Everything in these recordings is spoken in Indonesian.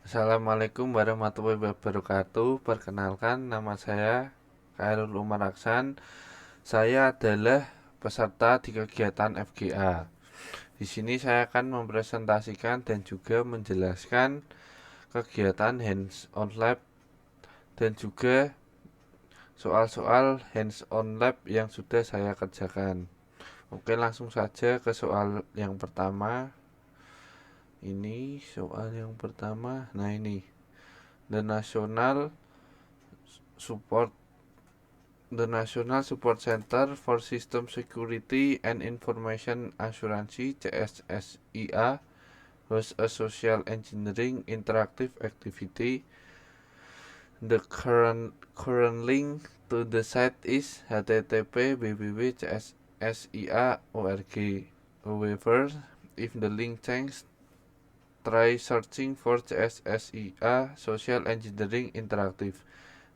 Assalamualaikum warahmatullahi wabarakatuh. Perkenalkan, nama saya Khairul Umar Aksan. Saya adalah peserta di kegiatan FGA. Di sini saya akan mempresentasikan dan juga menjelaskan kegiatan hands-on lab dan juga soal-soal hands-on lab yang sudah saya kerjakan. Oke, langsung saja ke soal yang pertama. Ini soal yang pertama. Nah, ini The Support National Support Center for System Security and Information Assurance (CSSIA) hosts a social engineering interactive activity. The current link to the site is http://cssia.org. However, if the link changes, try searching for CSSIA Social Engineering Interactive.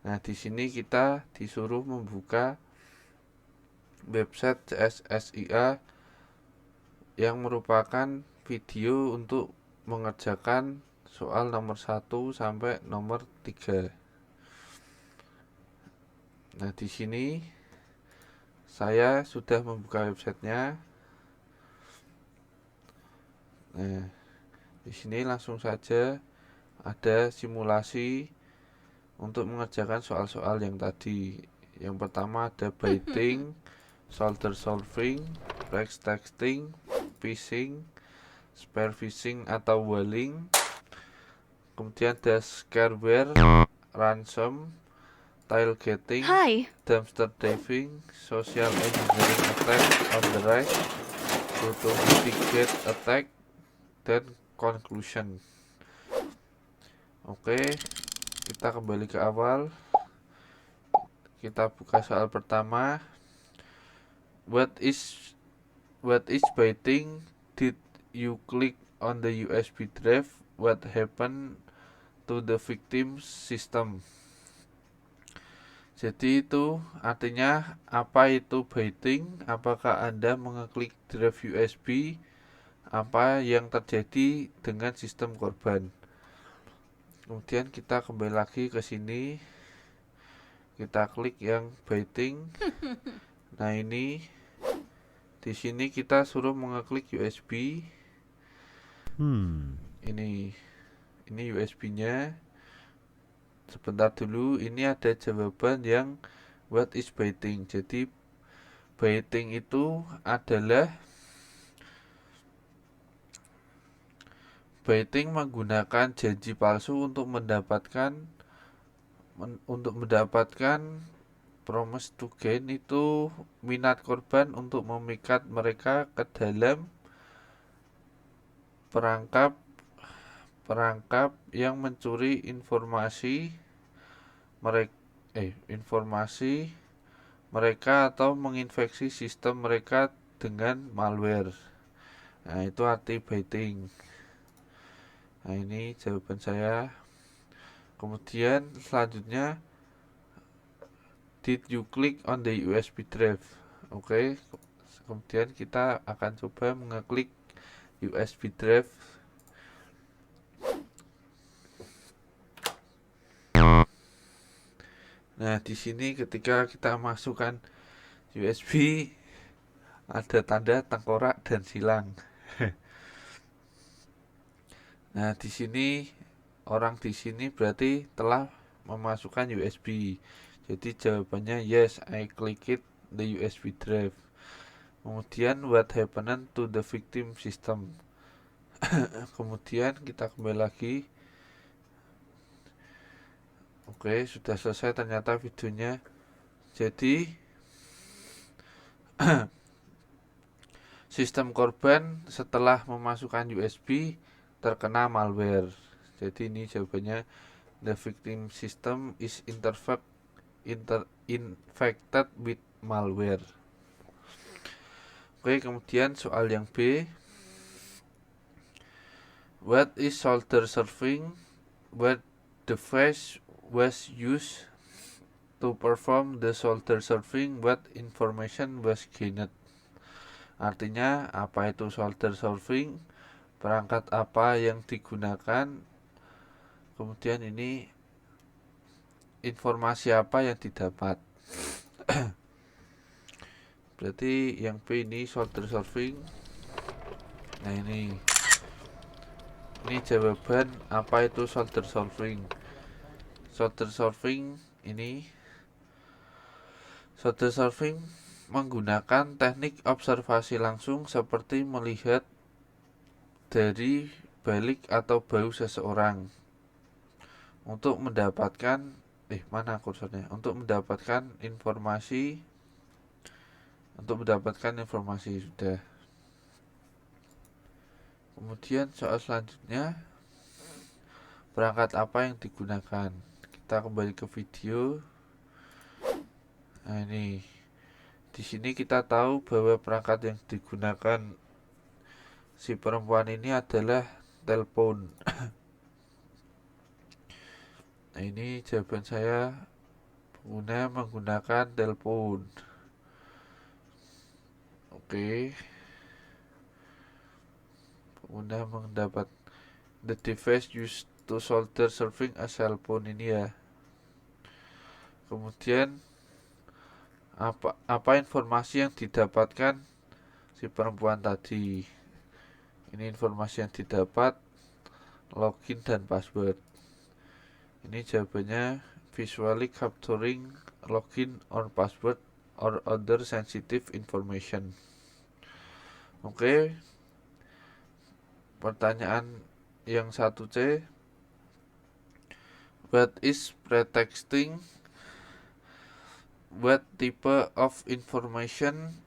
Nah, di sini kita disuruh membuka website CSSIA yang merupakan video untuk mengerjakan soal nomor 1 sampai nomor 3. Nah, di sini saya sudah membuka websitenya. Nah, di sini langsung saja ada simulasi untuk mengerjakan soal-soal yang tadi. Yang pertama ada baiting, solder solving, text texting, phishing, spear phishing atau walling. Kemudian ada scareware, ransom, tailgating, Hi. dumpster diving, social engineering attack on the right, auto mitigate attack, dan conclusion. Oke, kita kembali ke awal. Kita buka soal pertama. What is baiting? Did you click on the USB drive? What happened to the victim system? Jadi itu artinya apa itu baiting? Apakah Anda mengeklik drive USB? Apa yang terjadi dengan sistem korban? Kemudian kita kembali lagi ke sini. Kita klik yang baiting. Nah, ini di sini kita suruh mengeklik USB. Ini USB-nya. Sebentar dulu, ini ada jawaban yang what is baiting. Jadi baiting itu adalah baiting menggunakan janji palsu untuk mendapatkan promise to gain, itu minat korban untuk memikat mereka ke dalam perangkap yang mencuri informasi mereka atau menginfeksi sistem mereka dengan malware. Nah, itu arti baiting. Nah, ini jawaban saya. Kemudian selanjutnya, did you click on the USB drive? Oke. Kemudian kita akan coba mengeklik USB drive. Nah, di sini ketika kita masukkan USB, ada tanda tengkorak dan silang. Nah, di sini orang di sini berarti telah memasukkan USB. Jadi jawabannya yes, I clicked the USB drive. Kemudian what happened to the victim system? Kemudian kita kembali lagi. Oke, sudah selesai ternyata videonya. Jadi sistem korban setelah memasukkan USB terkena malware. Jadi ini jawabannya, the victim system is infected with malware. Oke, kemudian soal yang B. What is solder surfing? What device was used to perform the solder surfing? What information was gained? Artinya, apa itu solder surfing? Perangkat apa yang digunakan Kemudian ini informasi apa yang didapat. Berarti yang P ini shoulder surfing. Nah ini jawaban apa itu shoulder surfing. Shoulder surfing menggunakan teknik observasi langsung seperti melihat dari balik atau bahu seseorang untuk mendapatkan informasi sudah. Kemudian soal selanjutnya, perangkat apa yang digunakan? Kita kembali ke video. Nah ini, di sini kita tahu bahwa perangkat yang digunakan si perempuan ini adalah telepon. Nah ini jawaban saya, pengguna menggunakan telepon. Oke. Pengguna mendapat the device used to shoulder surfing a cell phone ini ya. Kemudian apa informasi yang didapatkan si perempuan tadi? Ini informasi yang didapat, login dan password. Ini jawabannya visually capturing login or password or other sensitive information. Oke. Pertanyaan yang 1C. What is pretexting? What type of information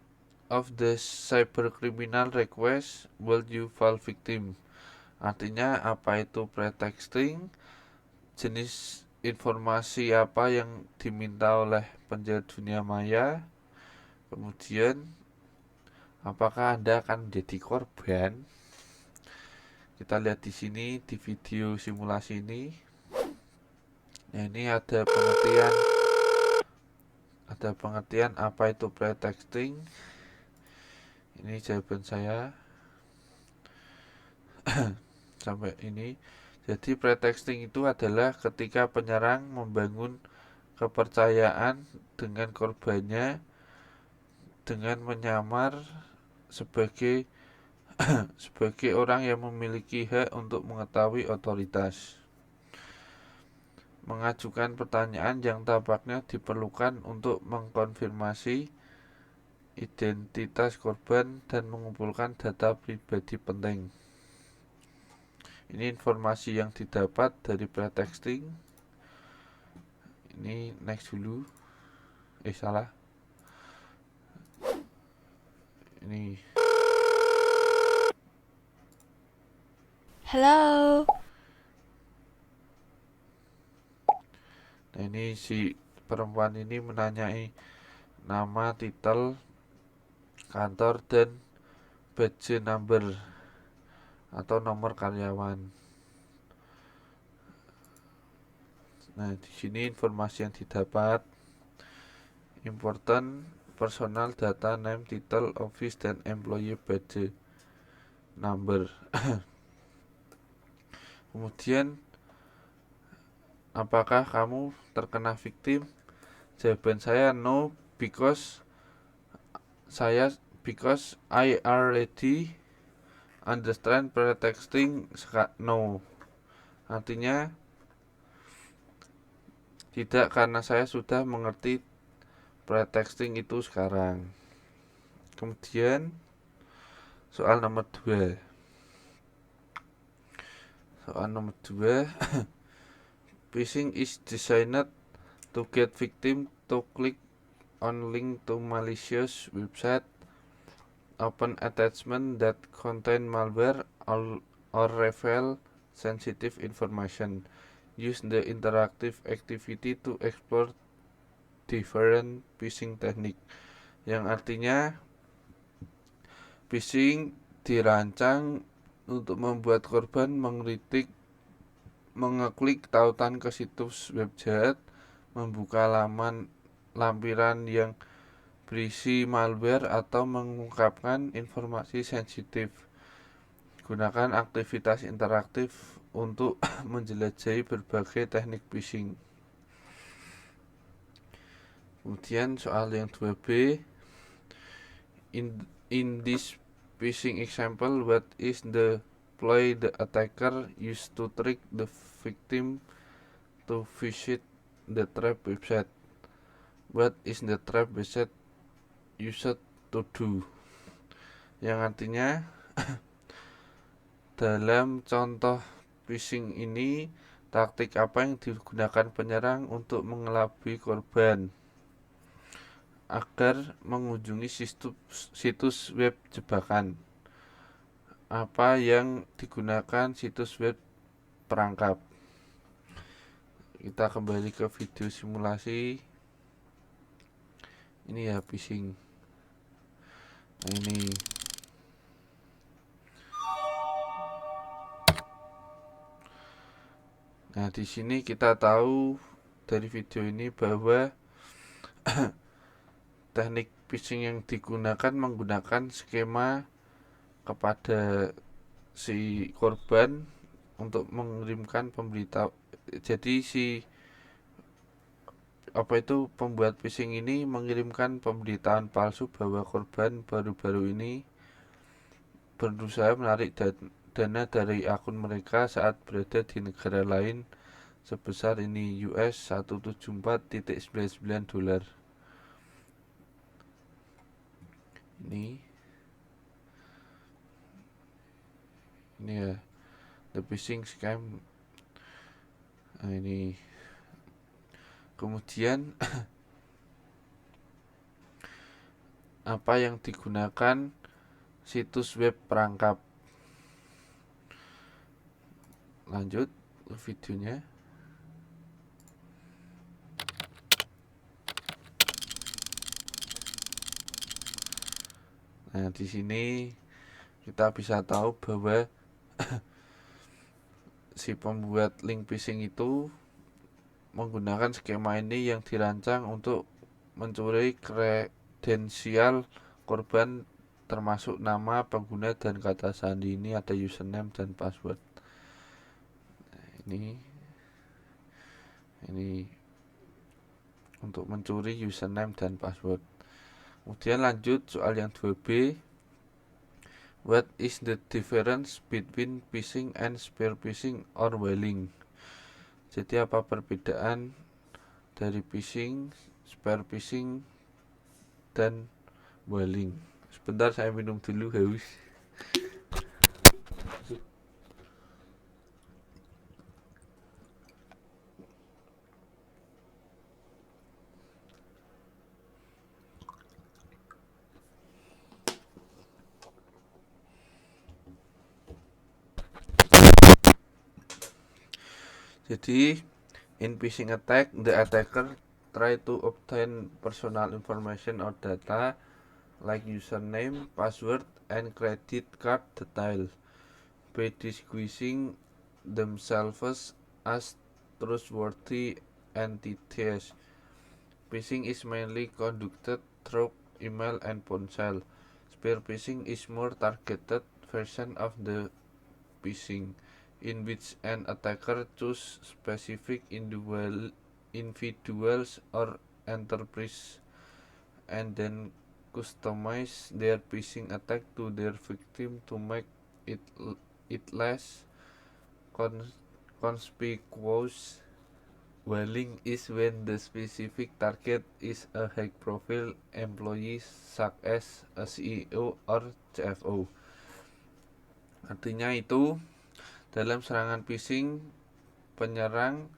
of the cybercriminal request will you fall victim? Artinya apa itu pretexting? Jenis informasi apa yang diminta oleh penjahat dunia maya? Kemudian apakah Anda akan menjadi korban? Kita lihat di sini di video simulasi ini. Nah, ini ada pengertian apa itu pretexting. Ini jawaban saya. Sampai ini. Jadi pretexting itu adalah ketika penyerang membangun kepercayaan dengan korbannya dengan menyamar sebagai orang yang memiliki hak untuk mengetahui otoritas. Mengajukan pertanyaan yang tampaknya diperlukan untuk mengkonfirmasi identitas korban dan mengumpulkan data pribadi penting. Ini informasi yang didapat dari pretexting. Ini next dulu. Salah. Ini. Hello. Nah, ini si perempuan ini menanyai nama, titel, kantor, dan badge number atau nomor karyawan. Nah, di sini informasi yang didapat: important personal data, name, title, office, dan employee badge number. Kemudian apakah kamu terkena victim? Jawaban saya no, because I already understand pretexting. No, artinya tidak, karena saya sudah mengerti pretexting itu sekarang. Kemudian soal nomor 2. Phishing is designed to get victim to click on link to malicious website, open attachment that contain malware or reveal sensitive information. Use the interactive activity to explore different phishing technique. Yang artinya phishing dirancang untuk membuat korban mengeklik tautan ke situs web jahat, membuka lampiran yang berisi malware, atau mengungkapkan informasi sensitif. Gunakan aktivitas interaktif untuk menjelajahi berbagai teknik phishing. Kemudian soal yang 2B, in this phishing example, what is the ploy the attacker used to trick the victim to visit the trap website? What is the trap website used to do? Yang artinya dalam contoh phishing ini, taktik apa yang digunakan penyerang untuk mengelabui korban agar mengunjungi situs web jebakan? Apa yang digunakan situs web perangkap? Kita kembali ke video simulasi. Ini ya phishing. Nah, ini. Nah, di sini kita tahu dari video ini bahwa teknik phishing yang digunakan menggunakan skema kepada si korban untuk mengirimkan pemberitahuan. Jadi pembuat phishing ini mengirimkan pemberitahuan palsu bahwa korban baru-baru ini berusaha menarik dana dari akun mereka saat berada di negara lain sebesar ini US 174.99 dolar. Ini ya, the phishing scam. Nah, ini kemudian apa yang digunakan situs web perangkap? Lanjut ke videonya. Nah, di sini kita bisa tahu bahwa si pembuat link phishing itu menggunakan skema ini yang dirancang untuk mencuri kredensial korban termasuk nama pengguna dan kata sandi. Ini ada username dan password. Nah, ini untuk mencuri username dan password. Kemudian lanjut soal yang 2B. What is the difference between phishing and spear phishing or whaling? Jadi apa perbedaan dari phishing, spear phishing, dan whaling? Sebentar, saya minum dulu, haus. Jadi, in phishing attack, the attacker try to obtain personal information or data like username, password, and credit card detail by disguising themselves as trustworthy entities. Phishing is mainly conducted through email and ponsel. Spear phishing is more targeted version of the phishing, in which an attacker chooses specific individuals or enterprises and then customize their phishing attack to their victim to make it less conspicuous. Whaling is when the specific target is a high-profile employee such as a CEO or CFO. Artinya itu, dalam serangan phishing, penyerang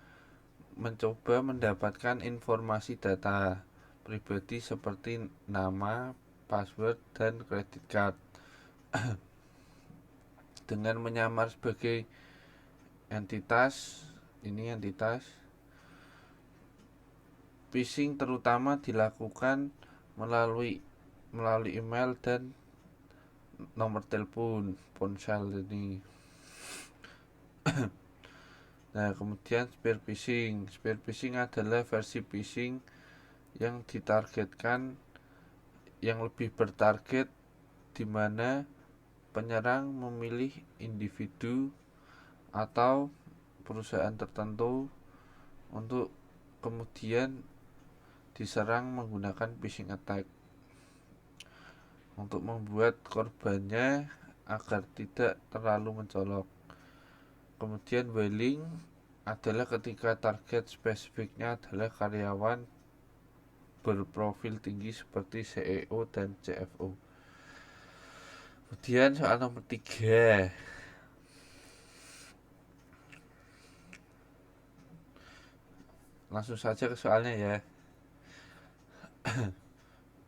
mencoba mendapatkan informasi data pribadi seperti nama, password, dan credit card dengan menyamar sebagai entitas. Phishing terutama dilakukan melalui email dan nomor telepon ponsel ini. Nah, kemudian spear phishing. Spear phishing adalah versi phishing yang ditargetkan, yang lebih bertarget, di mana penyerang memilih individu atau perusahaan tertentu untuk kemudian diserang menggunakan phishing attack untuk membuat korbannya agar tidak terlalu mencolok. Kemudian whaling adalah ketika target spesifiknya adalah karyawan berprofil tinggi seperti CEO dan CFO. Kemudian soal nomor 3. Langsung saja ke soalnya ya.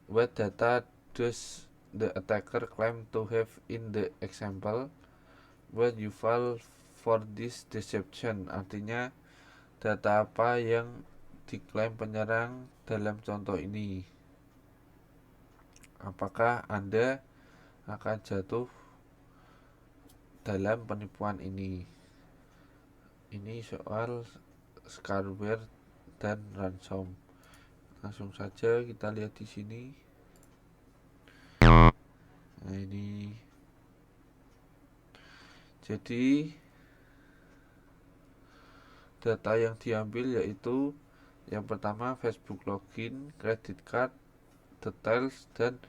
What data does the attacker claim to have in the example? When you fall for this deception, artinya data apa yang diklaim penyerang dalam contoh ini? Apakah Anda akan jatuh dalam penipuan ini? Ini soal scareware dan ransom. Langsung saja kita lihat di sini. Nah, ini jadi data yang diambil yaitu yang pertama Facebook login, credit card details, dan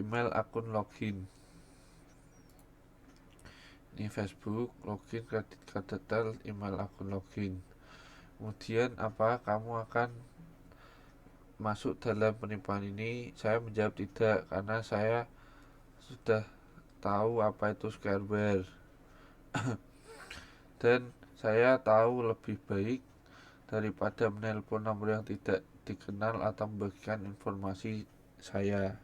email akun login. Ini Facebook login, credit card details, email akun login. Kemudian apa kamu akan masuk dalam penipuan ini? Saya menjawab tidak, karena saya sudah tahu apa itu scareware. Dan saya tahu lebih baik daripada menelpon nomor yang tidak dikenal atau membagikan informasi saya.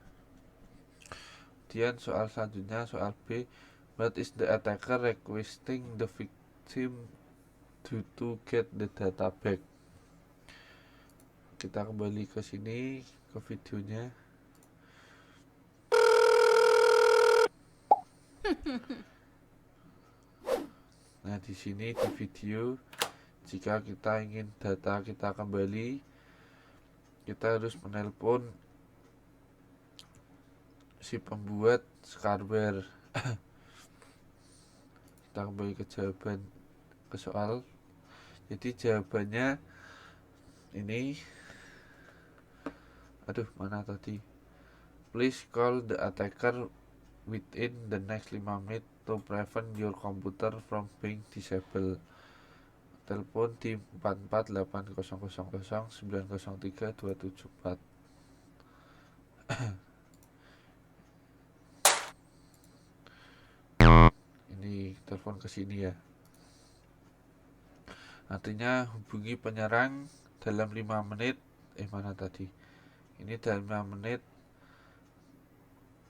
Kemudian soal selanjutnya, soal B. What is the attacker requesting the victim to get the data back? Kita kembali ke sini, ke videonya. Nah, di sini di video, jika kita ingin data kita kembali, kita harus menelpon si pembuat scareware. Kita kembali ke jawaban ke soal. Jadi jawabannya ini, mana tadi? Please call the attacker within the next 5 menit to prevent your computer from being disabled. Telepon di 448000903 274. Ini telepon ke sini ya. Artinya hubungi penyerang dalam 5 menit. Mana tadi? Ini dalam 5 menit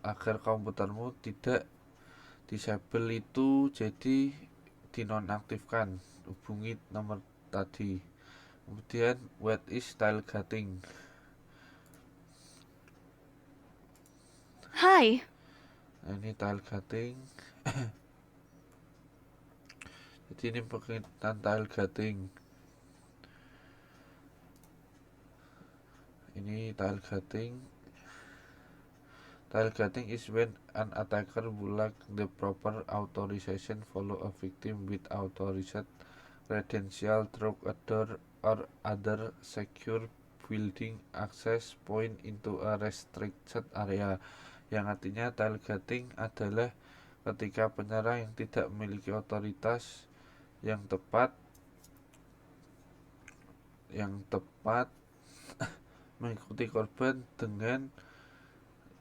agar komputermu tidak disable, itu jadi dinonaktifkan. Hubungi nomor tadi. Kemudian what is tailgating? Hi. Nah, ini tailgating. Jadi ini pengertian tailgating. Ini tailgating. Tailgating is when an attacker would like the proper authorization follow a victim with authorized credential through a door or other secure building access point into a restricted area. Yang artinya tailgating adalah ketika penyerang yang tidak memiliki otoritas yang tepat mengikuti korban dengan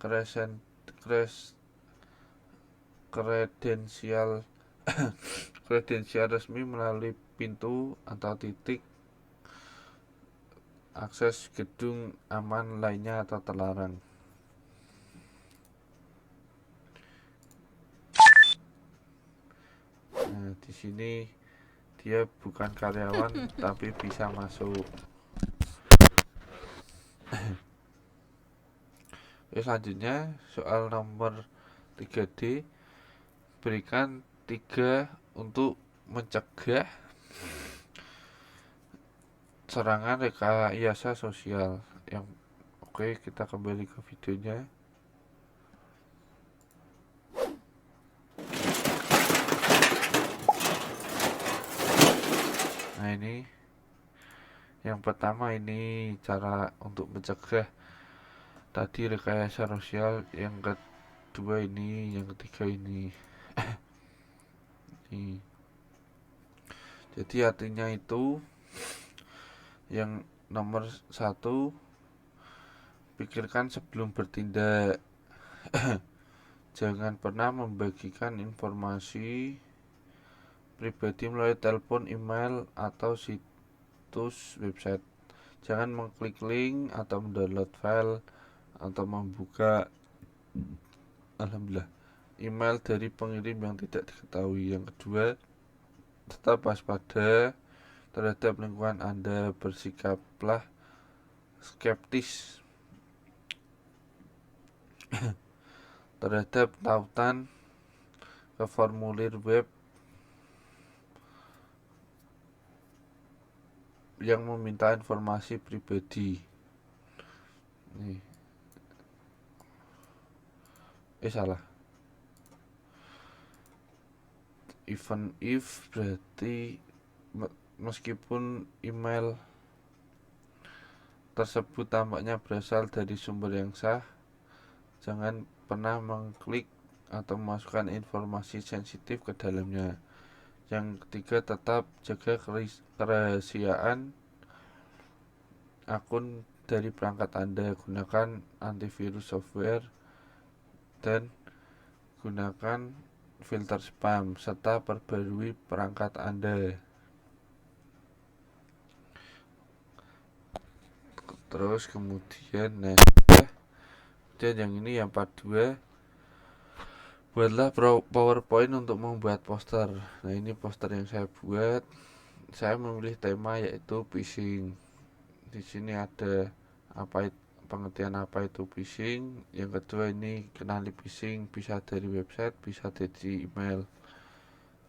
kredensial resmi melalui pintu atau titik akses gedung aman lainnya atau terlarang. Nah, di sini dia bukan karyawan tapi bisa masuk. Selanjutnya soal nomor 3D. Berikan 3 untuk mencegah serangan rekayasa sosial. Oke, kita kembali ke videonya. Nah, ini yang pertama, ini cara untuk mencegah tadi rekayasa sosial. Yang kedua ini, yang ketiga ini. Ini. Jadi artinya itu, yang nomor satu, pikirkan sebelum bertindak. Jangan pernah membagikan informasi pribadi melalui telepon, email, atau situs website. Jangan mengklik link atau mendownload file atau membuka email dari pengirim yang tidak diketahui. Yang kedua, tetap waspada terhadap lingkungan Anda. Bersikaplah skeptis terhadap tautan ke formulir web yang meminta informasi pribadi. Nih. Salah. Even if berarti meskipun email tersebut tampaknya berasal dari sumber yang sah, jangan pernah mengklik atau memasukkan informasi sensitif ke dalamnya. Yang ketiga, tetap jaga kerahasiaan akun dari perangkat Anda. Gunakan antivirus software dan gunakan filter spam, serta perbarui perangkat Anda. Terus kemudian yang ini, yang part 2, buatlah PowerPoint untuk membuat poster. Nah, ini poster yang saya buat. Saya memilih tema yaitu phishing. Di sini ada pengertian apa itu phishing. Yang kedua, ini kenali phishing, bisa dari website, bisa dari email.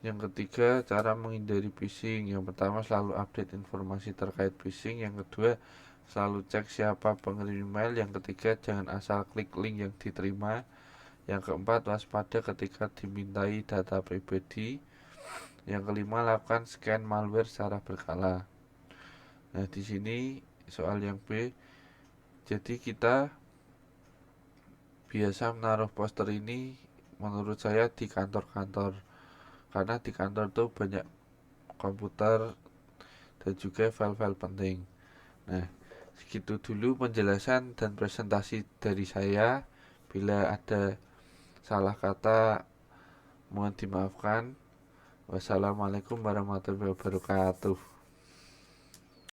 Yang ketiga, cara menghindari phishing. Yang pertama, selalu update informasi terkait phishing. Yang kedua, selalu cek siapa pengirim email. Yang ketiga, jangan asal klik link yang diterima. Yang keempat, waspada ketika dimintai data pribadi. Yang kelima, lakukan scan malware secara berkala. Nah, di sini soal yang B. Jadi kita biasa menaruh poster ini, menurut saya, di kantor-kantor. Karena di kantor tuh banyak komputer dan juga file-file penting. Nah, segitu dulu penjelasan dan presentasi dari saya. Bila ada salah kata, mohon dimaafkan. Wassalamualaikum warahmatullahi wabarakatuh.